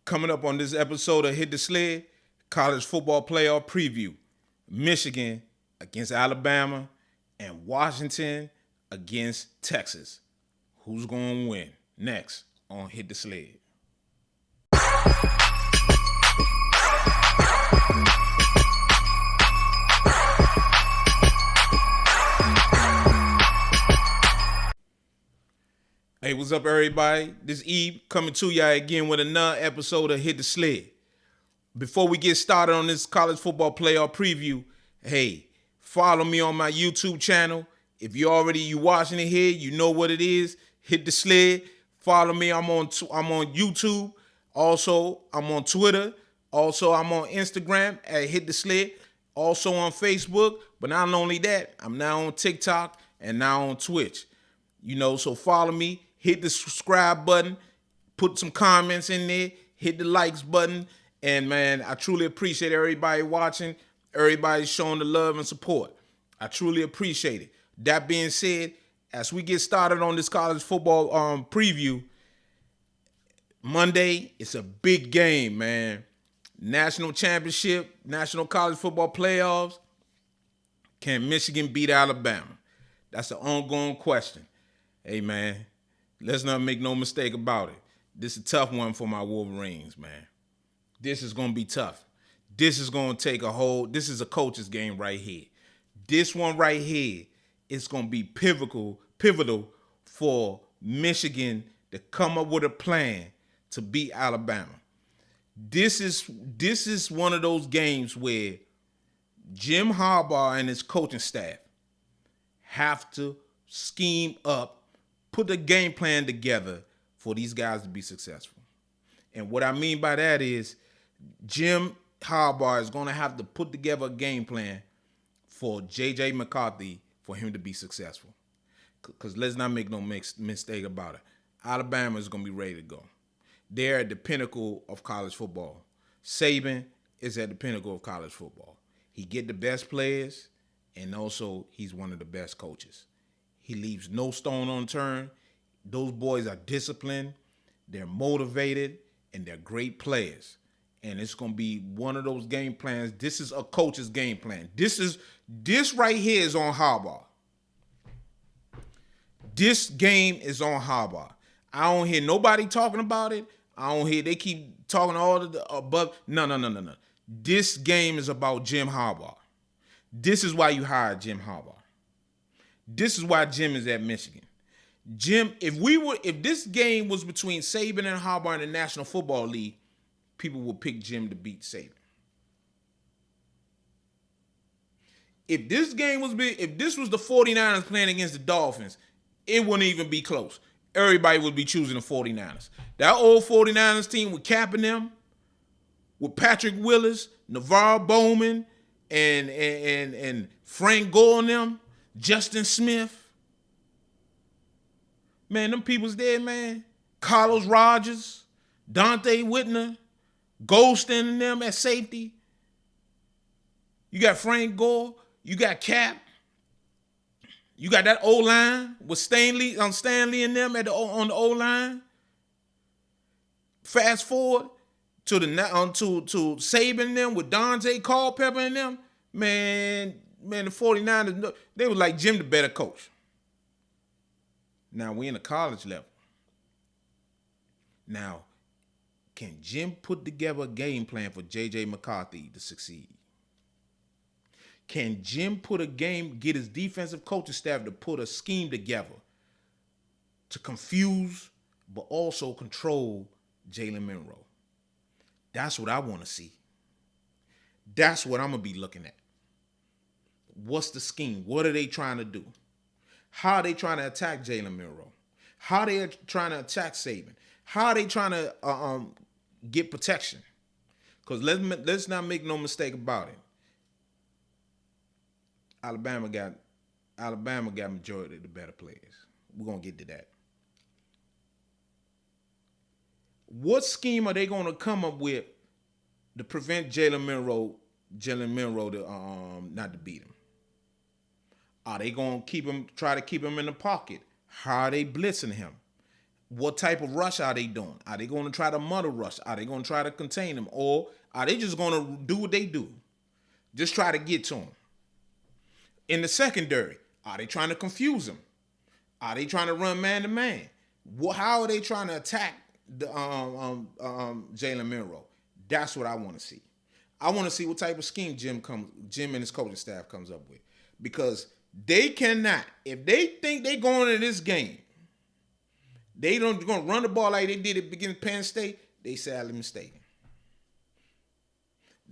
Coming up on this episode of Hit the Sled, college football playoff preview. Michigan against Alabama and Washington against Texas. Who's going to win? Next on Hit the Sled. Hey, what's up, everybody? This Eve coming to y'all again with another episode of Hit the Sled. Before we get started on this college football playoff preview, hey, follow me on my YouTube channel. If you watching it here, you know what it is. Hit the Sled. Follow me. I'm on YouTube. Also, I'm on Twitter. Also, I'm on Instagram at Hit the Sled. Also on Facebook. But not only that, I'm now on TikTok and now on Twitch. So follow me. Hit the subscribe button, put some comments in there, hit the likes button, and man, I truly appreciate everybody watching, everybody showing the love and support. I truly appreciate it. That being said, as we get started on this college football preview, Monday, it's a big game, man. National championship, national college football playoffs. Can Michigan beat Alabama? That's an ongoing question. Hey, man. Let's not make no mistake about it. This is a tough one for my Wolverines, man. This is going to be tough. This is going to take this is a coach's game right here. This one right here is going to be pivotal for Michigan to come up with a plan to beat Alabama. This is one of those games where Jim Harbaugh and his coaching staff have to scheme up, put a game plan together for these guys to be successful. And what I mean by that is Jim Harbaugh is going to have to put together a game plan for J.J. McCarthy for him to be successful. Because let's not make no mistake about it. Alabama is going to be ready to go. They're at the pinnacle of college football. Saban is at the pinnacle of college football. He get the best players, and also he's one of the best coaches. He leaves no stone unturned. Those boys are disciplined, they're motivated, and they're great players. And it's going to be one of those game plans. This is a coach's game plan. This right here is on Harbaugh. This game is on Harbaugh. I don't hear nobody talking about it. I don't hear they keep talking all of the above. No. This game is about Jim Harbaugh. This is why you hired Jim Harbaugh. This is why Jim is at Michigan. Jim, if this game was between Saban and Harbaugh in the National Football League, people would pick Jim to beat Saban. If this was the 49ers playing against the Dolphins, it wouldn't even be close. Everybody would be choosing the 49ers. That old 49ers team with Cap and them, with Patrick Willis, Navarro Bowman, and Frank Gore and them, Justin Smith. Man, them people's there, man. Carlos Rogers, Dante Whitner, Golston and them at safety. You got Frank Gore. You got Cap. You got that O-line with Stanley and them on the O-line. Fast forward to Saban and them with Dante Culpepper and them. Man, the 49ers, they were like Jim the better coach. Now, we in the college level. Now, can Jim put together a game plan for J.J. McCarthy to succeed? Can Jim get his defensive coaching staff to put a scheme together to confuse but also control Jalen Monroe? That's what I want to see. That's what I'm going to be looking at. What's the scheme? What are they trying to do? How are they trying to attack Jalen Monroe? How are they trying to attack Saban? How are they trying to get protection? Because let's not make no mistake about it. Alabama got majority of the better players. We're going to get to that. What scheme are they going to come up with to prevent Jalen Monroe to not to beat him? Are they going to try to keep him in the pocket? How are they blitzing him? What type of rush are they doing? Are they going to try to muddle rush? Are they going to try to contain them? Or are they just going to do what they do? Just try to get to them. In the secondary, are they trying to confuse them? Are they trying to run man to man? How are they trying to attack the Jalen Monroe? That's what I want to see. I want to see what type of scheme Jim and his coaching staff comes up with, because they cannot. If they think they going into this game, they don't going to run the ball like they did at the beginning of Penn State, they sadly mistaken.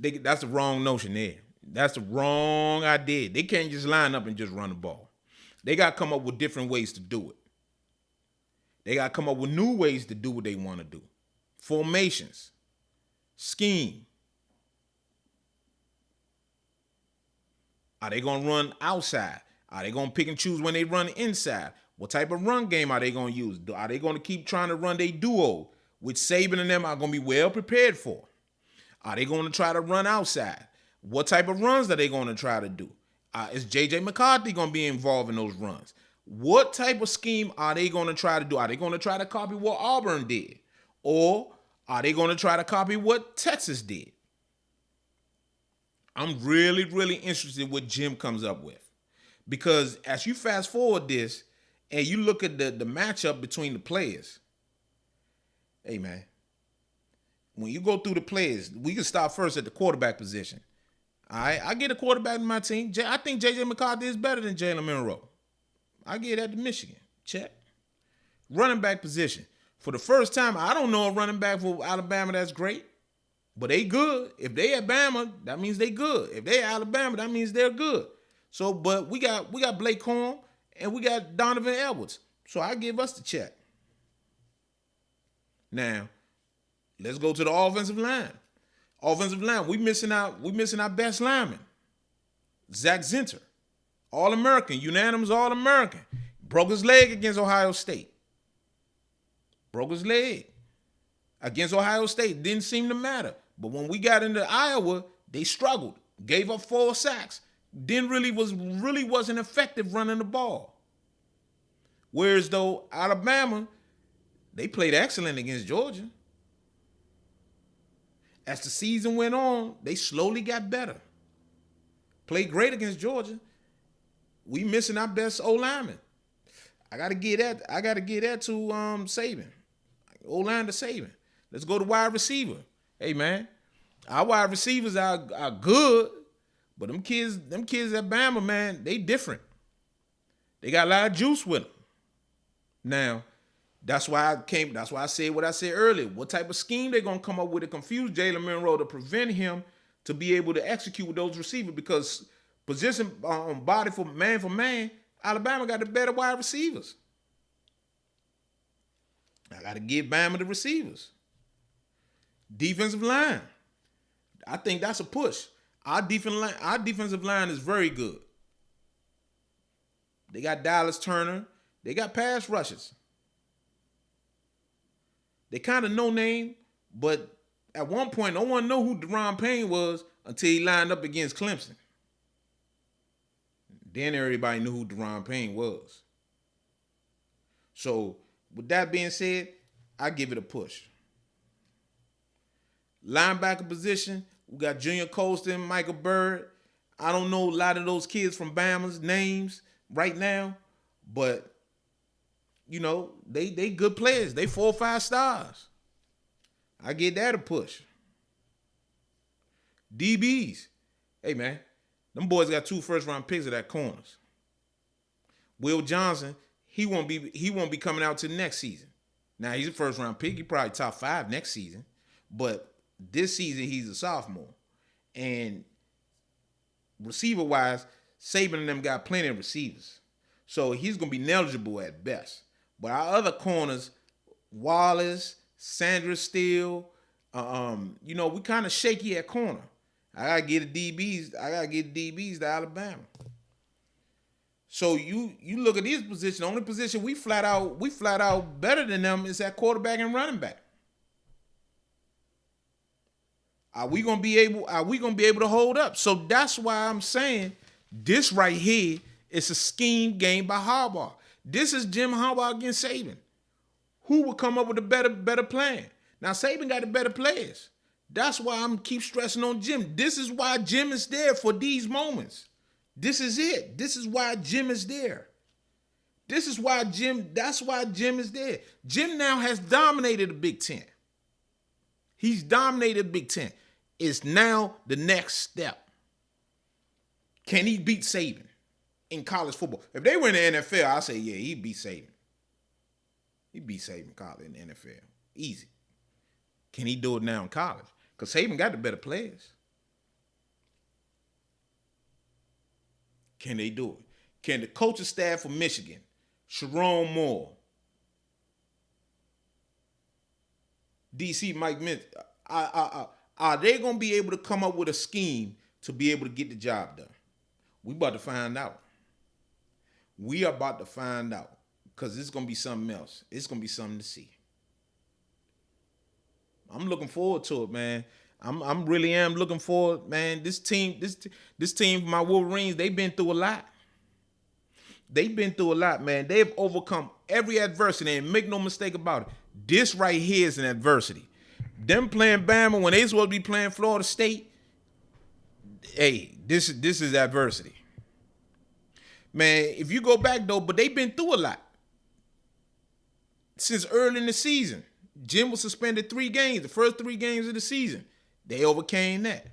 That's the wrong notion there. That's the wrong idea. They can't just line up and just run the ball. They got to come up with different ways to do it. They got to come up with new ways to do what they want to do. Formations, scheme. Are they going to run outside? Are they going to pick and choose when they run inside? What type of run game are they going to use? Are they going to keep trying to run their duo, which Saban and them are going to be well prepared for? Are they going to try to run outside? What type of runs are they going to try to do? Is J.J. McCarthy going to be involved in those runs? What type of scheme are they going to try to do? Are they going to try to copy what Auburn did? Or are they going to try to copy what Texas did? I'm really, really interested in what Jim comes up with. Because as you fast forward this and you look at the matchup between the players, hey, man, when you go through the players, we can start first at the quarterback position. All right, I get a quarterback in my team. I think J.J. McCarthy is better than Jalen Monroe. I get that to Michigan. Check. Running back position. For the first time, I don't know a running back for Alabama that's great, but they good. If they at Bama, that means they good. If they Alabama, that means they're good. So, but we got Blake Corum and we got Donovan Edwards. So I give us the check. Now, let's go to the offensive line. Offensive line, we missing our best lineman. Zach Zinter. All-American, unanimous All-American. Broke his leg against Ohio State. Broke his leg against Ohio State. Didn't seem to matter. But when we got into Iowa, they struggled. Gave up 4 sacks. Wasn't effective running the ball. Whereas though Alabama, they played excellent against Georgia. As the season went on, they slowly got better. Played great against Georgia. We missing our best O-lineman. I gotta get that to Saban. O-line to Saban. Let's go to wide receiver. Hey man, our wide receivers are good, but them kids at Bama, man, they different. They got a lot of juice with them. Now, that's why I said what I said earlier. What type of scheme they gonna come up with to confuse Jalen Monroe to prevent him to be able to execute with those receivers? Because position body for man, Alabama got the better wide receivers. I got to give Bama the receivers. Defensive line. I think that's a push. Our defensive line is very good. They got Dallas Turner. They got pass rushers. They kind of no name, but at one point, no one knew who Deron Payne was until he lined up against Clemson. Then everybody knew who Deron Payne was. So, with that being said, I give it a push. Linebacker position, we got Junior Colston, Michael Byrd. I don't know a lot of those kids from Bama's names right now, but you know, they good players. They 4 or 5 stars. I give that a push. DBs. Hey man, them boys got 2 first-round picks at that corners. Will Johnson, he won't be coming out till next season. Now he's a first-round pick. He probably top 5 next season, but this season he's a sophomore. And receiver-wise, Saban and them got plenty of receivers, so he's gonna be negligible at best. But our other corners, Wallace, Sandra Steele, you know, we kind of shaky at corner. I gotta get the DBs to Alabama. So you look at these positions. The only position we flat out better than them is at quarterback and running back. Are we gonna be able to hold up? So that's why I'm saying this right here is a scheme game by Harbaugh. This is Jim Harbaugh against Saban. Who will come up with a better plan? Now Saban got the better players. That's why I'm keep stressing on Jim. This is why Jim is there for these moments. This is it. This is why Jim is there. This is why Jim, that's why Jim is there. Jim now has dominated the Big Ten. He's dominated the Big Ten. It's now the next step. Can he beat Saban in college football? If they were in the NFL, I'd say, yeah, he beat Saban. He beat Saban college in the NFL. Easy. Can he do it now in college? Because Saban got the better players. Can they do it? Can the coaching staff for Michigan, Sharon Moore, DC Mike Minch, are they going to be able to come up with a scheme to be able to get the job done? We about to find out. We are about to find out because it's going to be something else. It's going to be something to see. I'm looking forward to it, man. I'm really am looking forward, man. This team, my Wolverines, they've been through a lot. They've been through a lot, man. They've overcome every adversity, and make no mistake about it. This right here is an adversity. Them playing Bama when they supposed to be playing Florida State, hey, this is adversity. Man, if you go back though, but they've been through a lot since early in the season. Jim was suspended 3 games, the first 3 games of the season. They overcame that.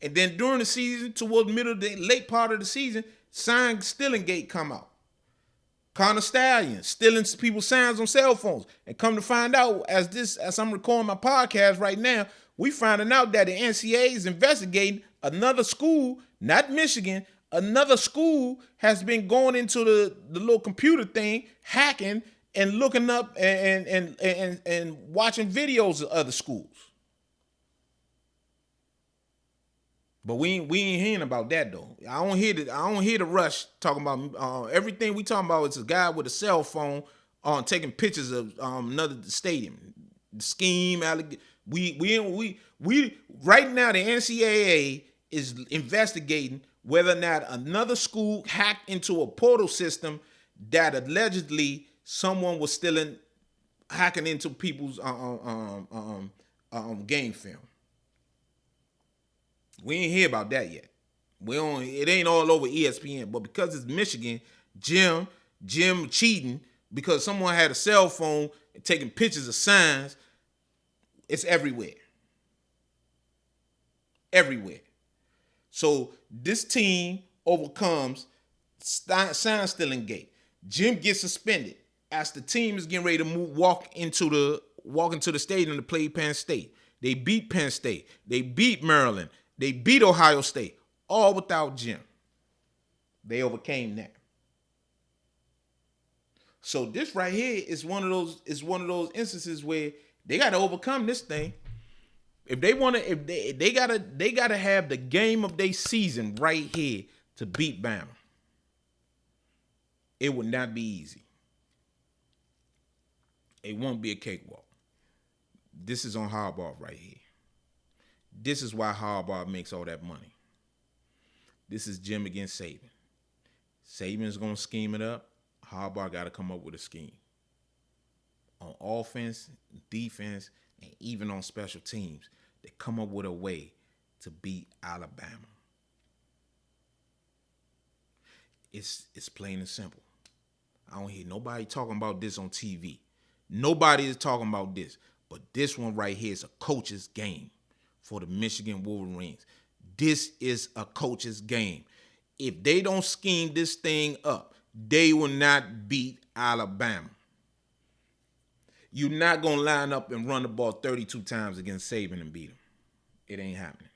And then during the season, towards the middle of the late part of the season, Stealing Gate come out. Connor Stallion stealing people's signs on cell phones. And come to find out, as I'm recording my podcast right now, we finding out that the NCAA is investigating another school, not Michigan, another school has been going into the little computer thing, hacking and looking up and watching videos of other schools. But we ain't hearing about that though. I don't hear the rush talking about everything we talking about is a guy with a cell phone taking pictures of another stadium. The scheme, we right now the NCAA is investigating whether or not another school hacked into a portal system that allegedly someone was hacking into people's game film. We ain't hear about that yet. It ain't all over ESPN, but because it's Michigan, Jim cheating because someone had a cell phone and taking pictures of signs, it's everywhere. Everywhere. So this team overcomes sign stealing gate. Jim gets suspended as the team is getting ready to walk into the stadium to play Penn State. They beat Penn State. They beat Maryland. They beat Ohio State, all without Jim. They overcame that. So this right here is one of those instances where they got to overcome this thing. If they want to, they gotta have the game of their season right here to beat Bama. It would not be easy. It won't be a cakewalk. This is on Harbaugh right here. This is why Harbaugh makes all that money. This is Jim against Saban. Saban's going to scheme it up. Harbaugh got to come up with a scheme. On offense, defense, and even on special teams, they come up with a way to beat Alabama. It's plain and simple. I don't hear nobody talking about this on TV. Nobody is talking about this. But this one right here is a coach's game for the Michigan Wolverines. This is a coach's game. If they don't scheme this thing up, they will not beat Alabama. You're not going to line up and run the ball 32 times against Saban and beat him. It ain't happening.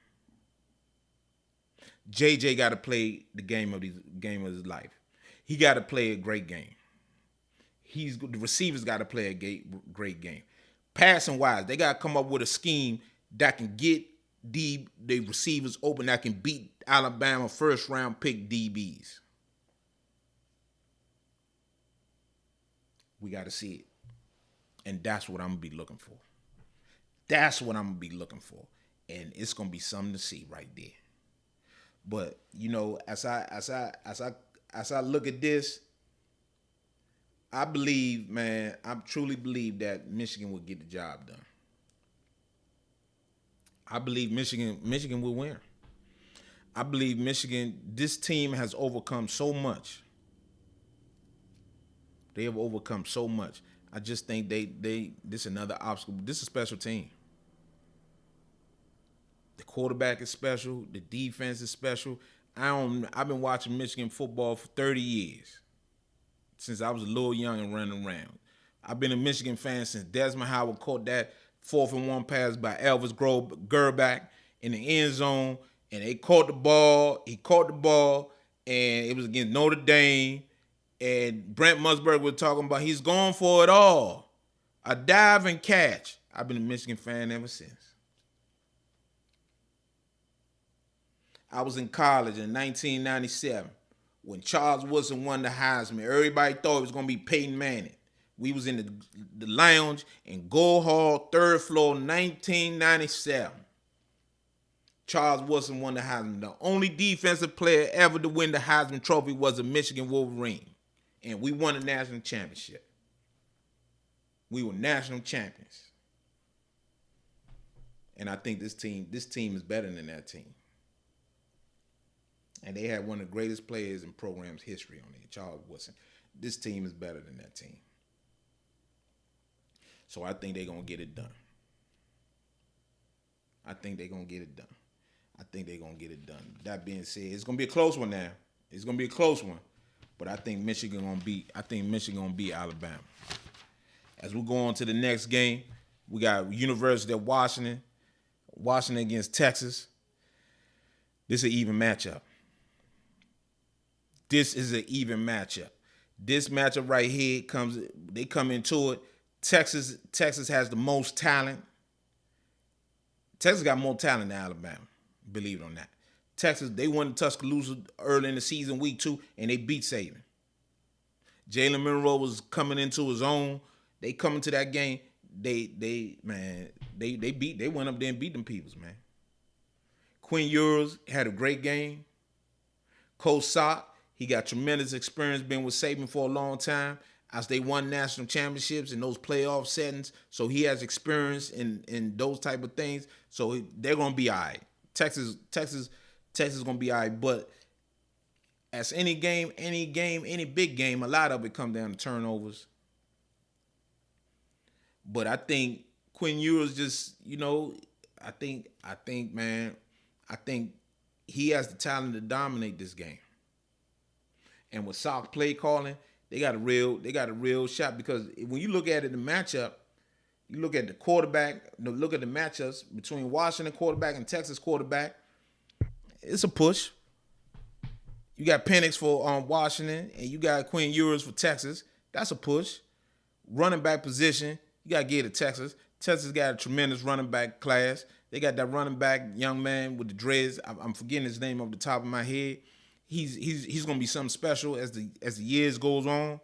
JJ got to play the game of his life. He got to play a great game. The receivers got to play a great game. Passing wise, they got to come up with a scheme that can get the receivers open, that can beat Alabama first round pick DBs. We got to see it. And that's what I'm going to be looking for. That's what I'm going to be looking for. And it's going to be something to see right there. But, you know, as I look at this, I believe, man, I truly believe that Michigan will get the job done. I believe Michigan will win. I believe Michigan, this team has overcome so much. They have overcome so much. I just think this is another obstacle. This is a special team. The quarterback is special. The defense is special. I've been watching Michigan football for 30 years. Since I was a little young and running around. I've been a Michigan fan since Desmond Howard caught that 4th-and-1 pass by Elvis Grbac in the end zone, and they caught the ball. He caught the ball, and it was against Notre Dame. And Brent Musburg was talking about he's going for it all. A dive and catch. I've been a Michigan fan ever since. I was in college in 1997 when Charles Woodson won the Heisman. Everybody thought it was going to be Peyton Manning. We was in the lounge in Gold Hall, 3rd floor, 1997. Charles Woodson won the Heisman. The only defensive player ever to win the Heisman Trophy was a Michigan Wolverine. And we won the national championship. We were national champions. And I think this team is better than that team. And they had one of the greatest players in program's history on it, Charles Woodson. This team is better than that team. So I think they're going to get it done. I think they're going to get it done. That being said, it's going to be a close one now. It's going to be a close one. But I think Michigan going to beat Alabama. As we go on to the next game, we got University of Washington. Washington against Texas. This is an even matchup. This matchup right here they come into it. Texas has the most talent. Texas got more talent than Alabama, believe it or not. Texas, they won Tuscaloosa early in the season, week 2, and they beat Saban. Jalen Monroe was coming into his own. They come into that game. They went up there and beat them peoples, man. Quinn Ewers had a great game. Coach Sock, he got tremendous experience being with Saban for a long time as they won national championships in those playoff settings. So he has experience in those type of things. So they're going to be all right. Texas is going to be all right. But as any big game, a lot of it comes down to turnovers. But I think Quinn Ewers just, I think he has the talent to dominate this game. And with Sock play calling, they got a real shot, because when you look at it, the matchup, you look at the quarterback, look at the matchups between Washington quarterback and Texas quarterback, it's a push. You got Penix for Washington, and you got Quinn Ewers for Texas. That's a push. Running back position, you got to give it to Texas. Texas got a tremendous running back class. They got that running back young man with the dreads. I'm forgetting his name off the top of my head. He's gonna be something special as the years goes on.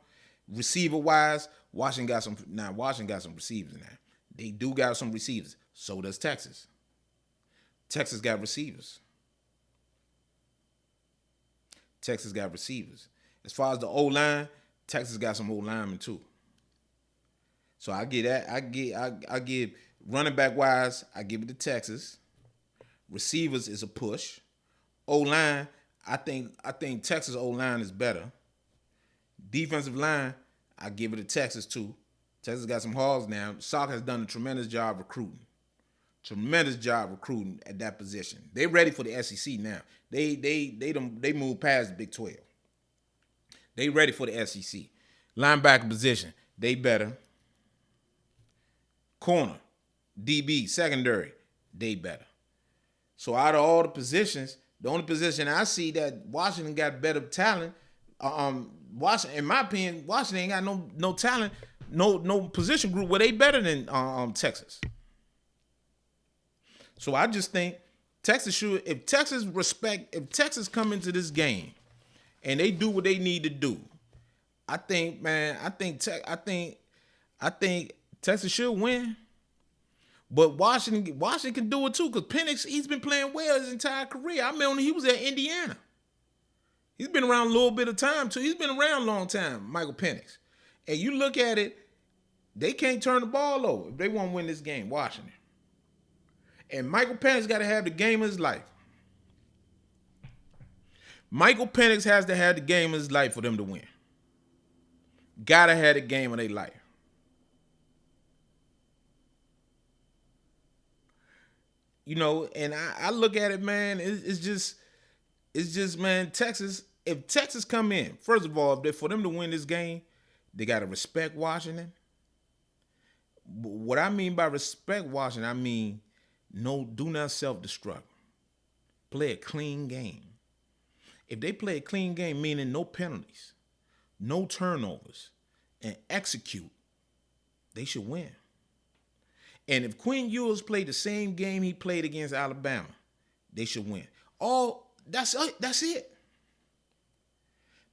Receiver wise, Washington got some receivers now. They do got some receivers. So does Texas. Texas got receivers. As far as the O-line, Texas got some O-linemen too. So I get that. I give running back wise, I give it to Texas. Receivers is a push. O-line, I think Texas O-line is better. Defensive line, I give it to Texas too. Texas got some hogs now. Sock has done a tremendous job recruiting. At that position. They ready for the SEC now. They moved past the Big 12. They ready for the SEC. Linebacker position, they better. Corner, DB, secondary, they better. So out of all the positions, the only position I see that Washington got better talent, Washington, in my opinion, Washington ain't got no talent, no position group where they better than Texas. So I just think Texas should, if Texas come into this game and they do what they need to do, I think Texas should win. But Washington can do it too, because Penix, he's been playing well his entire career. I remember when he was at Indiana. He's been around a little bit of time too. He's been around a long time, Michael Penix. And you look at it, they can't turn the ball over if they want to win this game, Washington. And Michael Penix got to have the game of his life. Michael Penix has to have the game of his life for them to win. Gotta have the game of their life. You know, and I look at it, man, it's just, man, Texas, if Texas come in, first of all, for them to win this game, they got to respect Washington. What I mean by respect Washington, I mean, do not self-destruct. Play a clean game. If they play a clean game, meaning no penalties, no turnovers, and execute, they should win. And if Quinn Ewers played the same game he played against Alabama, they should win. That's it.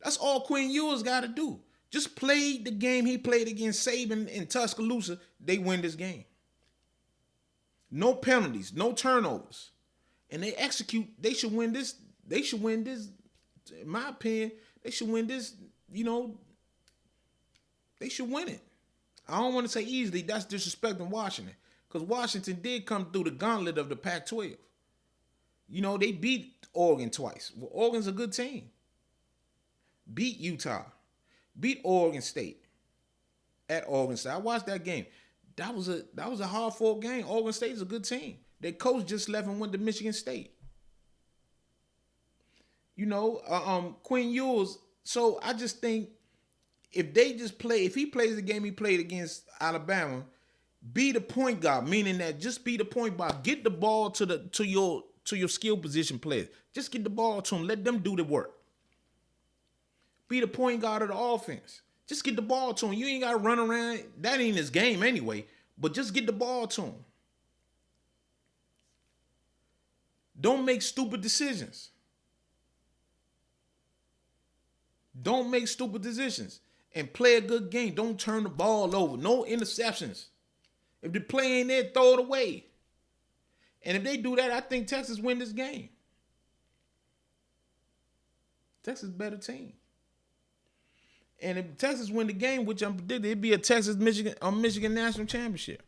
That's all Quinn Ewers got to do. Just play the game he played against Saban in Tuscaloosa, they win this game. No penalties, no turnovers. And they execute, they should win this. They should win this, in my opinion, they should win this, they should win it. I don't want to say easily, that's disrespecting Washington. Because Washington did come through the gauntlet of the Pac-12. They beat Oregon twice. Well, Oregon's a good team. Beat Utah. Beat Oregon State. At Oregon State. I watched that game. That was a hard-fought game. Oregon State is a good team. Their coach just left and went to Michigan State. Quinn Ewers. So I just think if he plays the game he played against Alabama, be the point guard, meaning that just be the point guard. Get the ball to your skill position players. Just get the ball to them. Let them do the work. Be the point guard of the offense. Just get the ball to him. You ain't got to run around. That ain't his game anyway. But just get the ball to him. Don't make stupid decisions. Don't make stupid decisions. And play a good game. Don't turn the ball over. No interceptions. If the play ain't there, throw it away. And if they do that, I think Texas win this game. Texas is a better team. And if Texas win the game, which I'm predicting, it'd be a Michigan national championship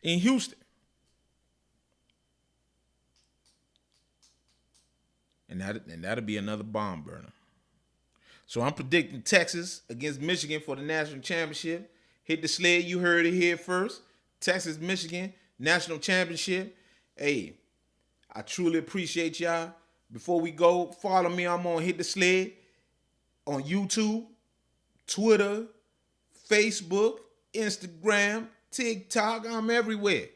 in Houston. And that'll be another bomb burner. So I'm predicting Texas against Michigan for the national championship. Hit the sled, you heard it here first. Texas, Michigan, national championship. Hey, I truly appreciate y'all. Before we go, follow me. I'm on Hit the Sled on YouTube, Twitter, Facebook, Instagram, TikTok. I'm everywhere.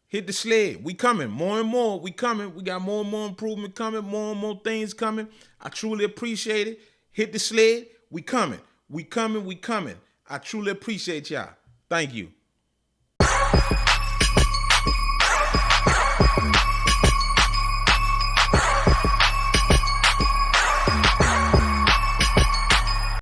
Hit the sled. We coming. More and more. We coming. We got more and more improvement coming. More and more things coming. I truly appreciate it. Hit the sled. We coming. We coming. We coming. I truly appreciate y'all. Thank you.